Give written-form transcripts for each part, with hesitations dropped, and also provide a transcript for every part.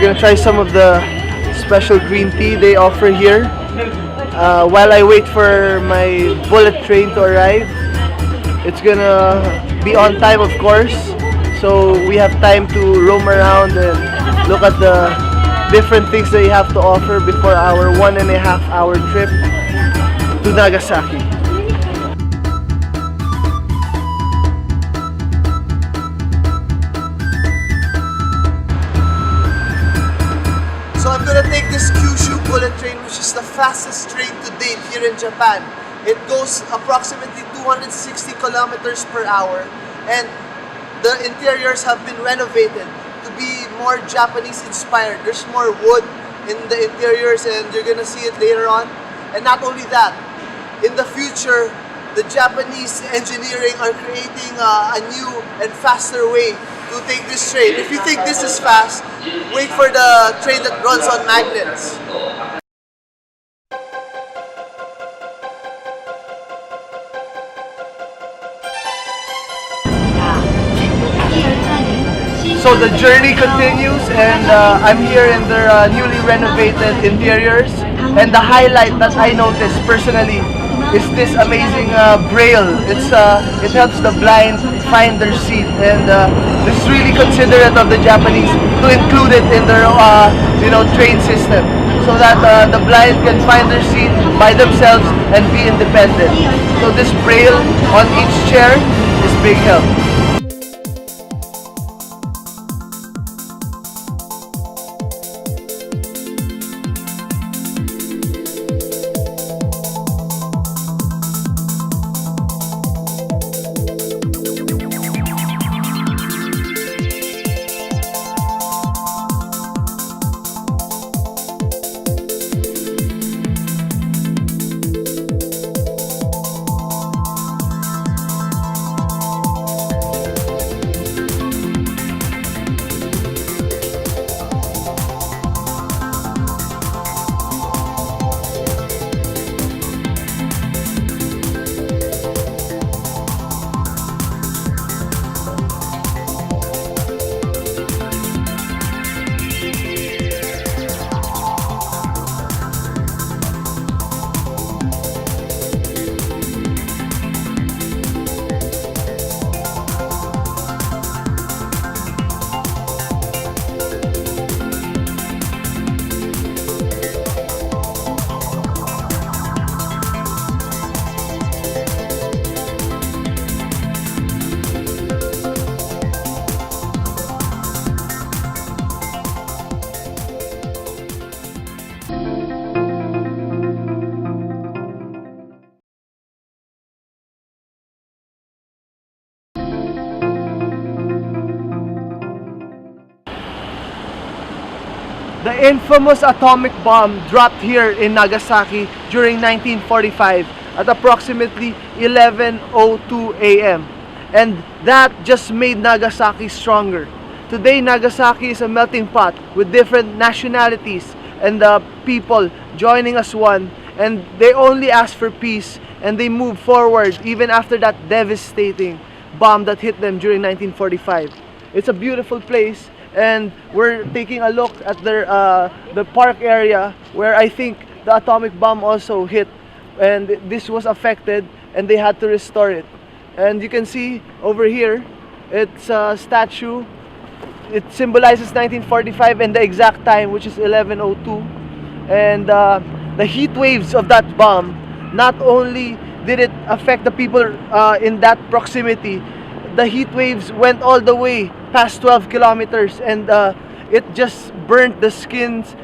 gonna try some of the special green tea they offer here while I wait for my bullet train to arrive. It's gonna be on time, of course, so we have time to roam around and look at the different things they have to offer before our 1.5 hour trip to Nagasaki. So I'm gonna take this Kyushu bullet train, which is the fastest train to date here in Japan. It goes approximately 260 kilometers per hour, and the interiors have been renovated to be more Japanese inspired. There's more wood in the interiors, and you're gonna see it later on. And not only that, in the future, the Japanese engineering are creating a new and faster way to take this train. If you think this is fast, wait for the train that runs on magnets. So the journey continues, and I'm here in their newly renovated interiors. And the highlight that I noticed personally is this amazing braille. It helps the blind find their seat, and this is really considerate of the Japanese to include it in their train system, so that the blind can find their seat by themselves and be independent. So this braille on each chair is big help. The infamous atomic bomb dropped here in Nagasaki during 1945 at approximately 11:02 a.m. And that just made Nagasaki stronger. Today, Nagasaki is a melting pot with different nationalities and people joining as one, and they only ask for peace, and they move forward even after that devastating bomb that hit them during 1945. It's a beautiful place, and we're taking a look at the park area where I think the atomic bomb also hit, and this was affected and they had to restore it. And you can see over here, it's a statue. It symbolizes 1945 and the exact time, which is 11:02. And the heat waves of that bomb, not only did it affect the people in that proximity, the heat waves went all the way past 12 kilometers, and it just burnt the skins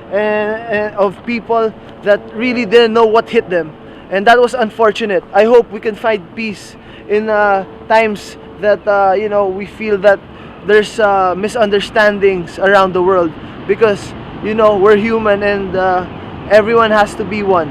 of people that really didn't know what hit them. And that was unfortunate. I hope we can find peace in times that we feel that there's misunderstandings around the world, because we're human, and everyone has to be one.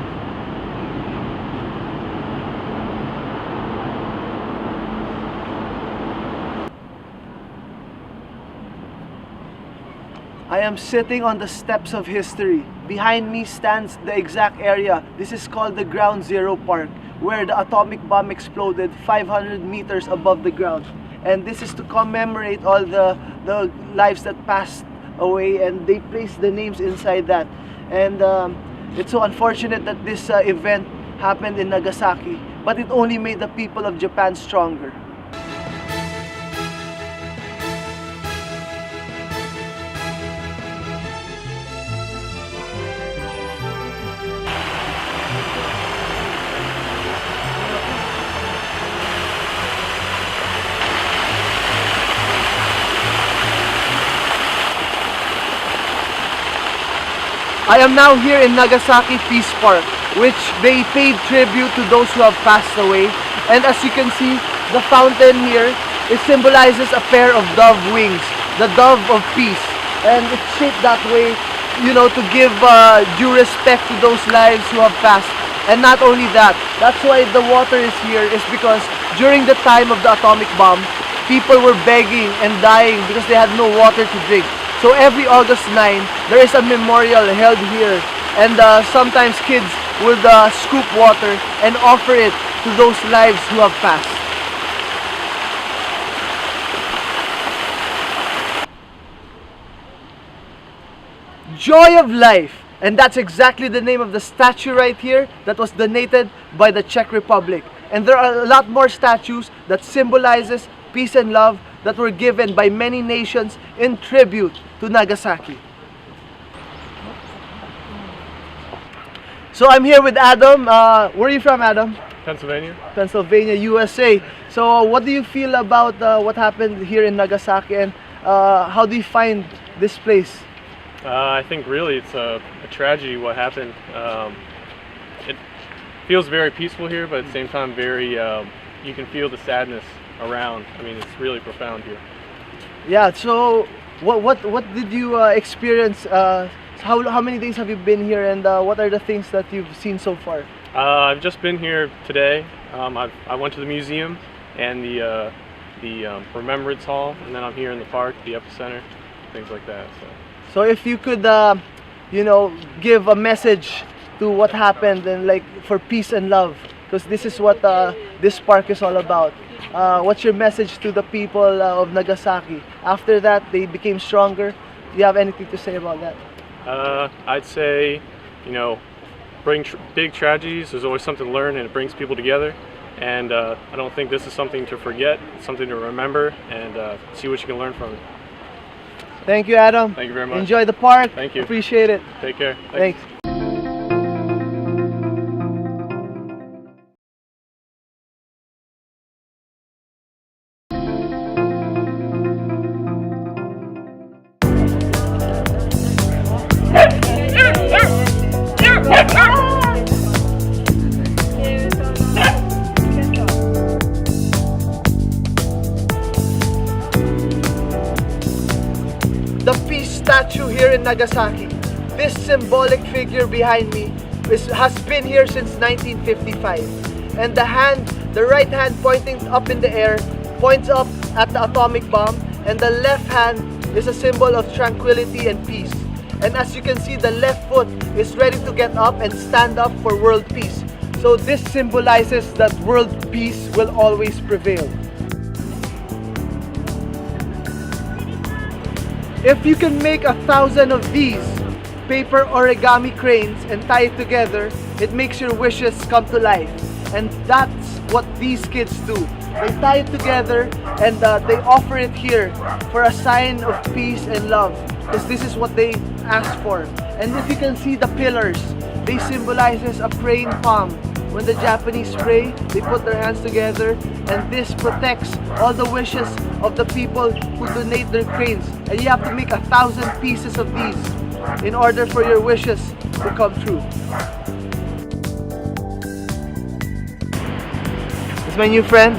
I am sitting on the steps of history. Behind me stands the exact area. This is called the Ground Zero Park, where the atomic bomb exploded 500 meters above the ground. And this is to commemorate all the lives that passed away, and they placed the names inside that. And it's so unfortunate that this event happened in Nagasaki, but it only made the people of Japan stronger. I am now here in Nagasaki Peace Park, which they paid tribute to those who have passed away. And as you can see, the fountain here, it symbolizes a pair of dove wings, the dove of peace. And it's shaped that way, you know, to give due respect to those lives who have passed. And not only that, that's why the water is here, is because during the time of the atomic bomb, people were begging and dying because they had no water to drink. So every August 9, there is a memorial held here, and sometimes kids would scoop water and offer it to those lives who have passed. Joy of Life, and that's exactly the name of the statue right here that was donated by the Czech Republic. And there are a lot more statues that symbolizes peace and love that were given by many nations in tribute to Nagasaki. So I'm here with Adam. Where are you from, Adam? Pennsylvania. Pennsylvania, USA. So what do you feel about what happened here in Nagasaki, and how do you find this place? I think really it's a tragedy what happened. It feels very peaceful here, but at the same time very, you can feel the sadness around. I mean, it's really profound here. Yeah, so what did you experience? How many days have you been here, and what are the things that you've seen so far? I've just been here today. I went to the museum and the Remembrance Hall, and then I'm here in the park, the epicenter, things like that. So if you could, you know, give a message to what happened, and like for peace and love, because this is what this park is all about. What's your message to the people of Nagasaki? After that, they became stronger. Do you have anything to say about that? I'd say, you know, big tragedies, there's always something to learn, and it brings people together. And I don't think this is something to forget, it's something to remember, and see what you can learn from it. Thank you, Adam. Thank you very much. Enjoy the park. Thank you. Appreciate it. Take care. Thanks. The peace statue here in Nagasaki. This symbolic figure behind me has been here since 1955. And the right hand pointing up in the air points up at the atomic bomb, and the left hand is a symbol of tranquility and peace. And as you can see, the left foot is ready to get up and stand up for world peace. So this symbolizes that world peace will always prevail. If you can make 1,000 of these paper origami cranes and tie it together, it makes your wishes come to life. And that's what these kids do. They tie it together and they offer it here for a sign of peace and love, because this is what they asked for. And if you can see the pillars, they symbolizes a praying palm. When the Japanese pray, they put their hands together, and this protects all the wishes of the people who donate their cranes. And you have to make 1,000 pieces of these in order for your wishes to come true. This is my new friend.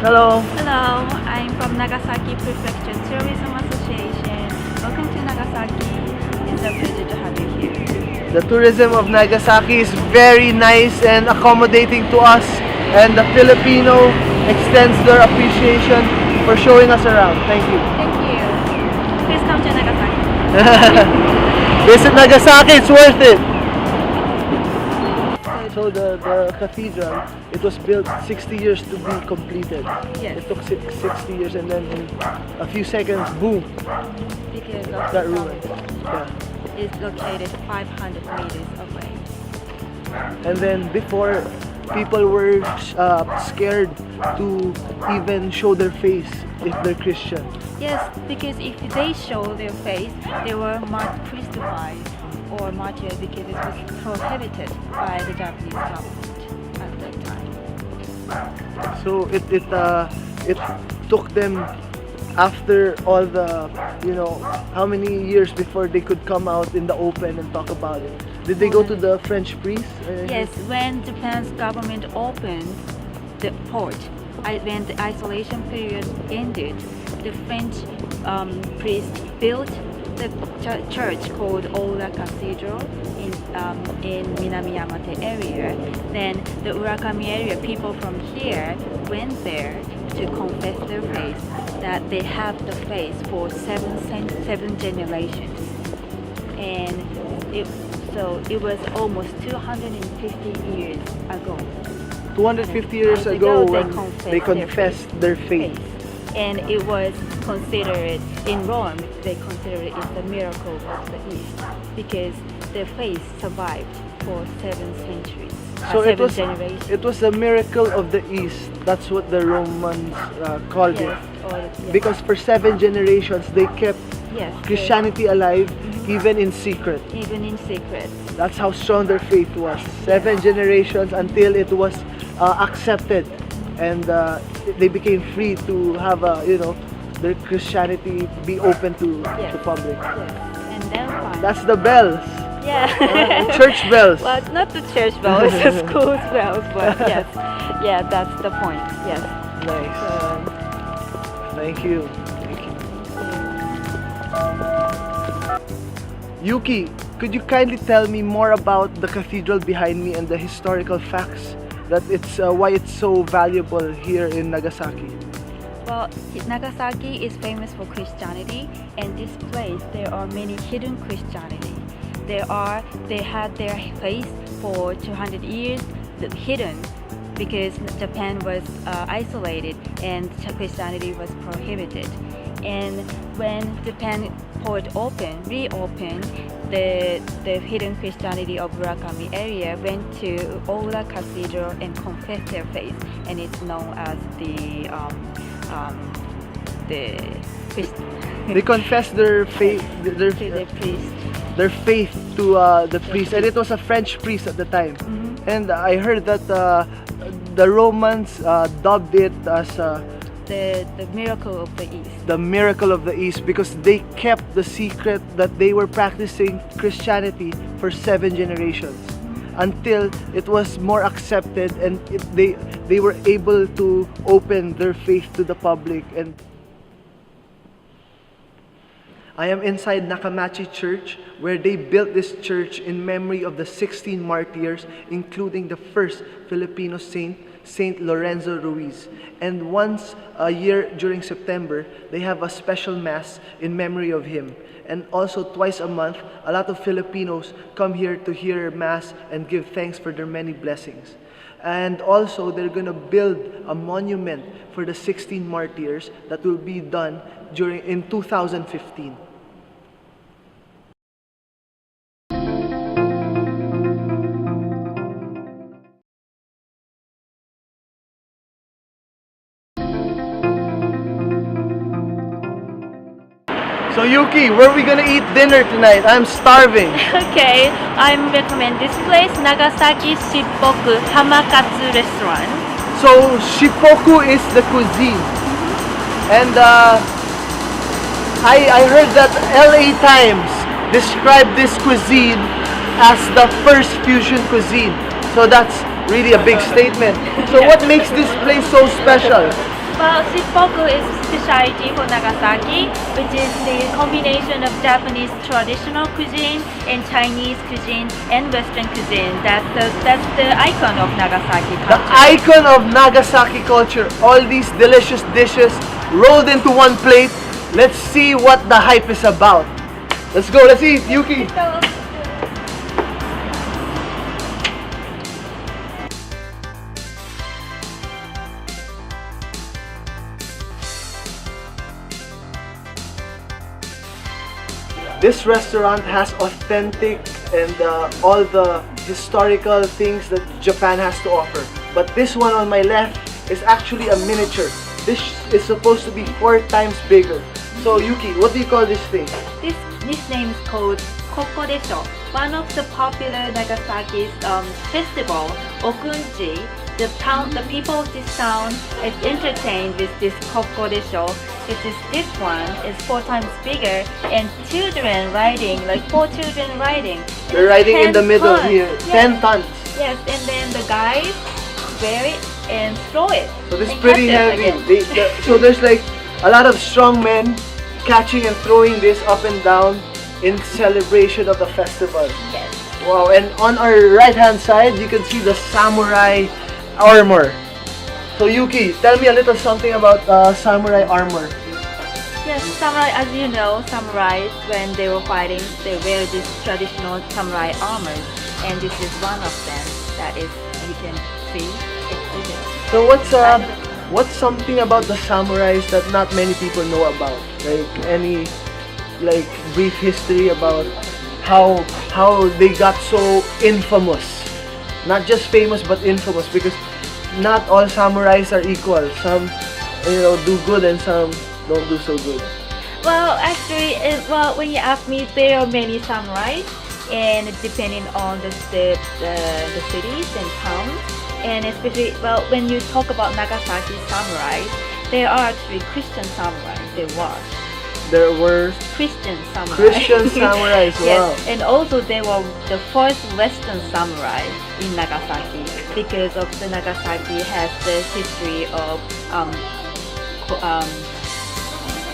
Hello. Hello, I'm from Nagasaki Prefecture Tourism Association. Welcome to Nagasaki. It's a pleasure to have you here. The tourism of Nagasaki is very nice and accommodating to us, and the Filipino extends their appreciation for showing us around. Thank you. Thank you. Please come to Nagasaki. Visit Nagasaki, it's worth it. So the cathedral, it was built 60 years to be completed. Yes. It took 60 years, and then in a few seconds, boom. because of That the ruin. foundation. Yeah. It's located 500 meters away. And then before, people were scared to even show their face if they're Christian. Yes, because if they show their face, they were crucified or martyred because it was prohibited by the Japanese government at that time. So it took them after all the, how many years before they could come out in the open and talk about it. Did they go to the French priest? Yes, when Japan's government opened the port, when the isolation period ended, the French priest built the church called Oura Cathedral in Minami-Yamate area. Then the Urakami area, people from here went there to confess their faith, that they have the faith for seven generations. And so it was almost 250 years ago. 250 years ago when they confessed confessed their faith. And it was considered, in Rome, they considered it as the miracle of the East because their faith survived for 7 centuries. So it 7 generations. it was a miracle of the East. That's what the Romans called Yes, it. Because for 7 generations they kept yes, Christianity alive, even in secret. even in secret. That's how strong their faith was. 7 generations until it was accepted, and they became free to have their Christianity be open to public. Yes. And then finally, That's the bells, yeah. church bells. Well, not the church bells, the school bells, but yes, yeah, that's the point. Yes. Nice. Thank you. Thank you. Yuki, could you kindly tell me more about the cathedral behind me and the historical facts that why it's so valuable here in Nagasaki? Well, Nagasaki is famous for Christianity, and this place there are many hidden Christianity. They had their faith for 200 years hidden because Japan was isolated and Christianity was prohibited. And when Japan port reopened, the hidden Christianity of Murakami area went to Oura Cathedral and confessed their faith, and it's known as the They confessed their faith, to the priest. their faith to the priest, and it was a French priest at the time. Mm-hmm. And I heard that the Romans dubbed it as The miracle of the East. the miracle of the East because they kept the secret that they were practicing Christianity for 7 generations until it was more accepted, and they were able to open their faith to the public. And I am inside Nakamachi Church, where they built this church in memory of the 16 martyrs, including the first Filipino saint, Saint Lorenzo Ruiz. And once a year during September, they have a special mass in memory of him. And also twice a month, a lot of Filipinos come here to hear mass and give thanks for their many blessings. And also, they're gonna build a monument for the 16 martyrs that will be done in 2015. So Yuki, where are we gonna eat dinner tonight? I'm starving. Okay, I recommend this place, Nagasaki Shippoku Hamakatsu restaurant. So Shippoku is the cuisine, and I heard that LA Times described this cuisine as the first fusion cuisine. So that's really a big statement. So what makes this place so special? Well, Shippoku is a specialty for Nagasaki, which is the combination of Japanese traditional cuisine and Chinese cuisine and Western cuisine. That's the icon of Nagasaki culture. The icon of Nagasaki culture. All these delicious dishes rolled into one plate. Let's see what the hype is about. Let's go, let's eat, Yuki. So, this restaurant has authentic and all the historical things that Japan has to offer. But this one on my left is actually a miniature. This is supposed to be 4 times bigger. So Yuki, what do you call this thing? This name is called Kokodesho. One of the popular Nagasaki's festival, Okunji. The people of this town is entertained with this Kokodesho. This one is 4 times bigger, and children riding, like 4 children riding. They're riding in the 10 middle tons. here, Yes. 10 tons. Yes, and then the guys wear it and throw it. So this is and pretty catch it heavy. again. So there's like a lot of strong men catching and throwing this up and down in celebration of the festival. Yes. Wow, and on our right hand side, you can see the samurai armor. So Yuki, tell me a little something about samurai armor. Yes, samurai, as you know, samurais, when they were fighting, they wear this traditional samurai armor, and this is one of them that is, you can see, exhibit. So what's something about the samurais that not many people know about? Like any brief history about how they got so infamous. Not just famous but infamous, because not all samurais are equal. Some do good and some don't do so good. Well, actually, when you ask me, there are many samurais, and depending on the cities and towns, and especially, when you talk about Nagasaki samurais, there are actually Christian samurais. There were Christian samurai. Christian samurais, wow. Yes, and also they were the first Western samurai in Nagasaki, because of the Nagasaki has the history of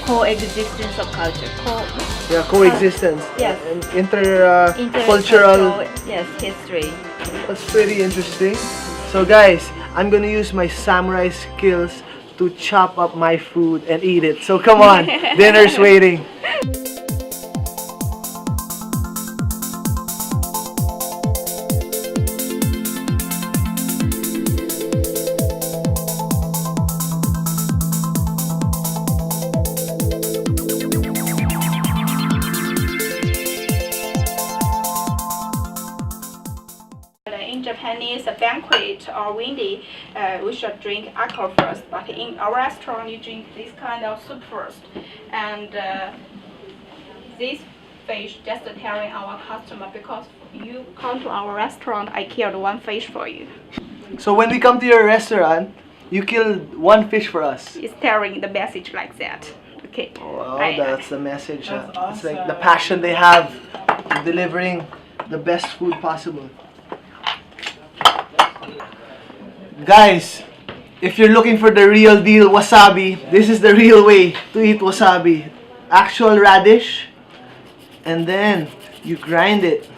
coexistence of culture. Coexistence. Yes. And intercultural. Yes, history. That's pretty interesting. So guys, I'm gonna use my samurai skills to chop up my food and eat it. So come on, dinner's waiting. In Japanese banquet or windy, we should drink alcohol first. But in our restaurant, you drink this kind of soup first. And this fish, just telling our customer, because you come to our restaurant, I killed 1 fish for you. So when we come to your restaurant, you killed 1 fish for us. It's telling the message like that. Okay. Wow, that's the message. It's like the passion they have in delivering the best food possible. Guys, if you're looking for the real deal wasabi, this is the real way to eat wasabi. Actual radish, and then you grind it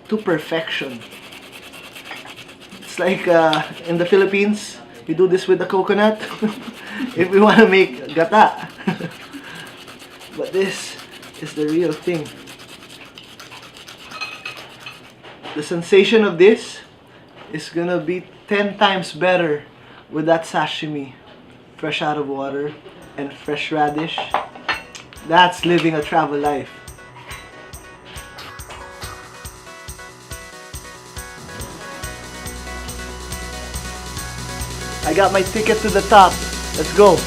to perfection. It's like in the Philippines, we do this with the coconut if we want to make gata. But this is the real thing. The sensation of this is gonna be 10 times better with that sashimi, fresh out of water and fresh radish. That's living a travel life. I got my ticket to the top. Let's go.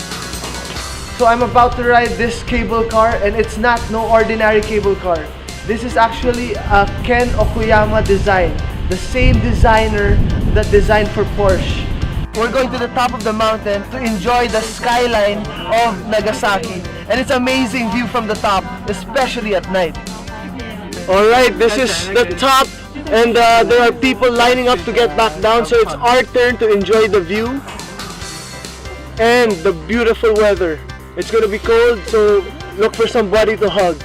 So I'm about to ride this cable car, and it's not no ordinary cable car. This is actually a Ken Okuyama design, the same designer that designed for Porsche. We're going to the top of the mountain to enjoy the skyline of Nagasaki, and it's amazing view from the top, especially at night. Alright, this is the top, and there are people lining up to get back down, so it's our turn to enjoy the view and the beautiful weather. It's gonna be cold, so look for somebody to hug.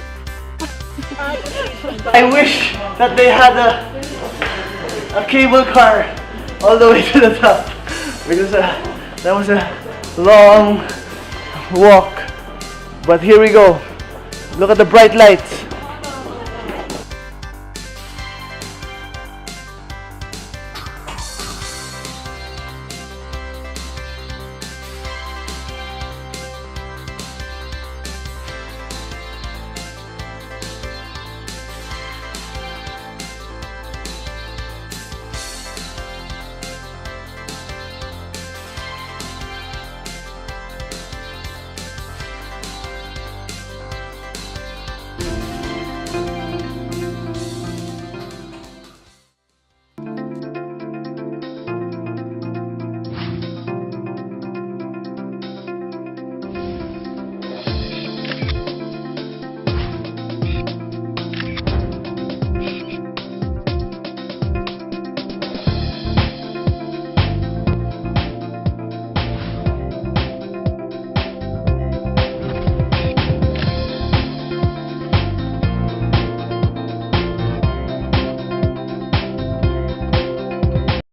I wish that they had a cable car all the way to the top, because that was a long walk. But here we go. Look at the bright lights.